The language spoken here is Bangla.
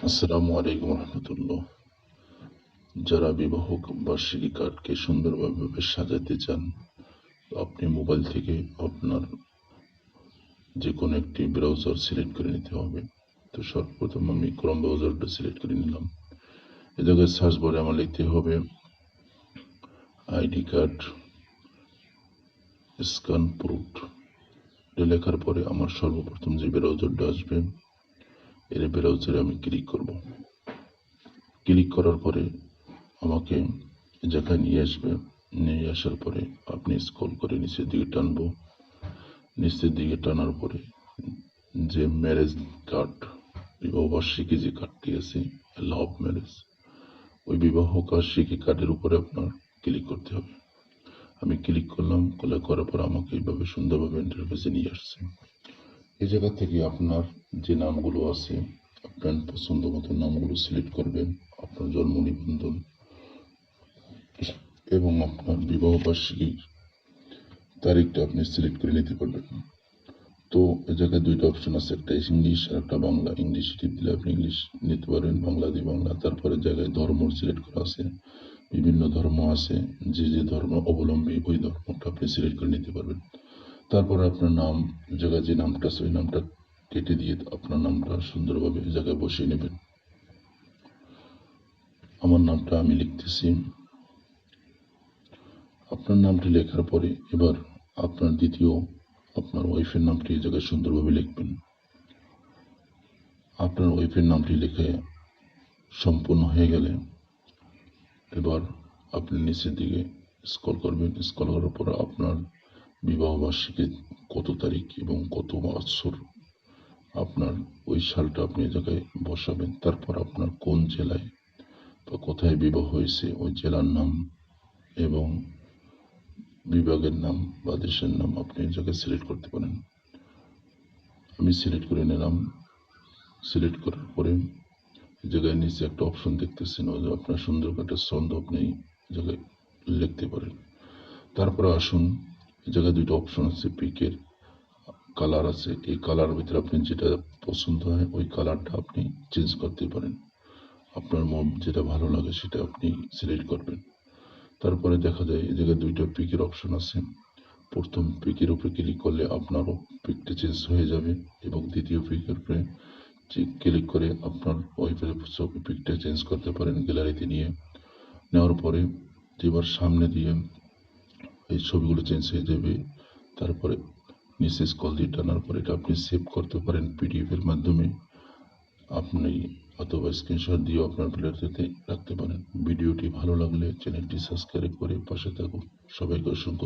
আসসালামু আলাইকুম রহমতুল্লাহ। যারা বিবাহ বার্ষিকী কার্ডকে সুন্দরভাবে সাজাতে চান, তো আপনি মোবাইল থেকে আপনার যে কোনো একটি ব্রাউজার সিলেক্ট করে নিতে হবে। তো সর্বপ্রথম আমি ক্রোম ব্রাউজারটা সিলেক্ট করে নিলাম। এ জায়গায় সার্চ বারে আমার লিখতে হবে আইডি কার্ড স্ক্যান প্রুফ। লেখার পরে আমার সর্বপ্রথম যে ব্রাউজারটা আসবে, এর ব্রাউজারে আমি ক্লিক করব। ক্লিক করার পরে আমাকে জায়গায় নিয়ে আসবে। নিয়ে আসার পরে আপনি স্ক্রল করে নিচের দিকে টানবো। নিচের দিকে টানার পরে যে ম্যারেজ কার্ড, বিবাহ বার্ষিকী যে কার্ডটি আছে, লাভ ম্যারেজ, ওই বিবাহ বার্ষিকী কার্ডের উপরে আপনার ক্লিক করতে হবে। আমি ক্লিক করলাম। করার পর আমাকে এইভাবে সুন্দরভাবে ইন্টারফেসে নিয়ে আসছে। এই জায়গা থেকে আপনার যে নামগুলো আছে, আপনার পছন্দ মতো নামগুলো সিলেক্ট করবেন। আপনার জন্ম নিবন্ধন এবং আপনার বিবাহ বার্ষিকীর তারিখটা আপনি সিলেক্ট করে নিতে পারবেন। তো এই জায়গায় দুইটা অপশন আছে, একটা ইংলিশ আর একটা বাংলা। ইংলিশ টিপ দিলে আপনি ইংলিশ নিতে পারেন, বাংলা দিয়ে বাংলা। তারপরে জায়গায় ধর্ম সিলেক্ট করা আছে, বিভিন্ন ধর্ম আছে, যে যে ধর্ম অবলম্বী ওই ধর্মটা আপনি সিলেক্ট করে নিতে পারবেন। তারপরে আপনার নাম, জায়গায় যে নামটা আছে ওই নামটা কেটে দিয়ে আপনার নামটা সুন্দরভাবে এই জায়গায় বসিয়ে নেবেন। আমার নামটা আমি লিখতেছি। আপনার নামটি লেখার পরে এবার আপনার আপনার ওয়াইফের নামটি এই জায়গায় সুন্দরভাবে লিখবেন। আপনার ওয়াইফের নামটি লিখে সম্পূর্ণ হয়ে গেলে এবার আপনি নিচের দিকে স্ক্রল করবেন। স্ক্রল করার পর আপনার বিবাহ বার্ষিকীর কত তারিখ এবং কত বছর, আপনার ওই সালটা আপনি এই জায়গায় বসাবেন। তারপর আপনার কোন জেলায় বা কোথায় বিবাহ হয়েছে ওই জেলার নাম এবং বিভাগের নাম বা দেশের নাম আপনি এই জায়গায় সিলেক্ট করতে পারেন। আমি সিলেক্ট করে নিলাম। সিলেক্ট করার পরে এই জায়গায় নিচে একটা অপশন দেখতেছেন, যে আপনার সুন্দর একটা ছন্দ আপনি জায়গায় লিখতে পারেন। তারপরে আসুন, এই জায়গায় দুইটা অপশন আছে, পিকের কালার আছে। এই কালার ভিতরে আপনি যেটা পছন্দ হয় ওই কালারটা আপনি চেঞ্জ করতে পারেন। আপনার মন যেটা ভালো লাগে সেটা আপনি সিলেক্ট করবেন। তারপরে দেখা যায় এই জায়গায় দুইটা পিকের অপশন আছে। প্রথম পিকের উপরে ক্লিক করলে আপনারও পিকটা চেঞ্জ হয়ে যাবে এবং দ্বিতীয় পিকের উপরে ক্লিক করে আপনার ওয়াইফের ছবি পিকটা চেঞ্জ করতে পারেন গ্যালারিতে নিয়ে। নেওয়ার পরে এবার সামনে দিয়ে এই ছবিগুলো চেঞ্জ হয়ে যাবে। তারপরে নিচে স্ক্রল দিয়ে টানার পরে এটা আপনি সেভ করতে পারেন পিডিএফ এর মাধ্যমে আপনি, অথবা স্ক্রিনশট দিয়ে আপনার প্লেয়ারতে রাখতে পারেন। ভিডিওটি ভালো লাগলে চ্যানেলটি সাবস্ক্রাইব করে পাশে থাকুন। সবাইকে অসংখ্য